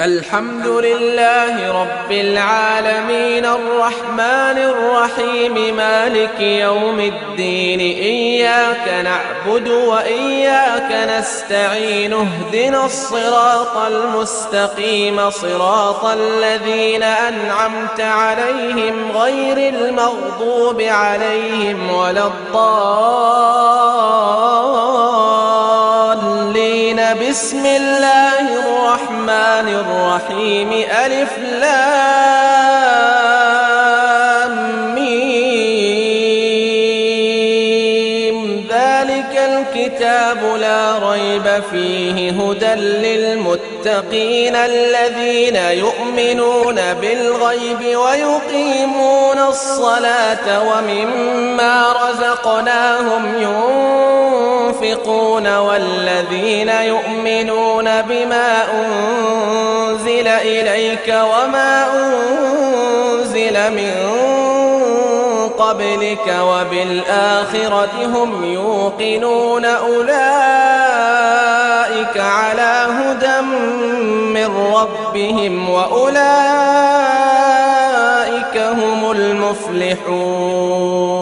الحمد لله رب العالمين الرحمن الرحيم مالك يوم الدين إياك نعبد وإياك نستعين اهدنا الصراط المستقيم صراط الذين أنعمت عليهم غير المغضوب عليهم ولا الضالين. بسم الله الرحمن الرحيم ألف لام ميم ذلك الكتاب لا ريب فيه هدى للمتقين الذين يؤمنون بالغيب ويقيمون الصلاة ومما رزقناهم ينفقون والذين يؤمنون بما أنزل إليك وما أنزل من قبلك وبالآخرة هم يوقنون أولئك على هدى من ربهم وأولئك هم المفلحون.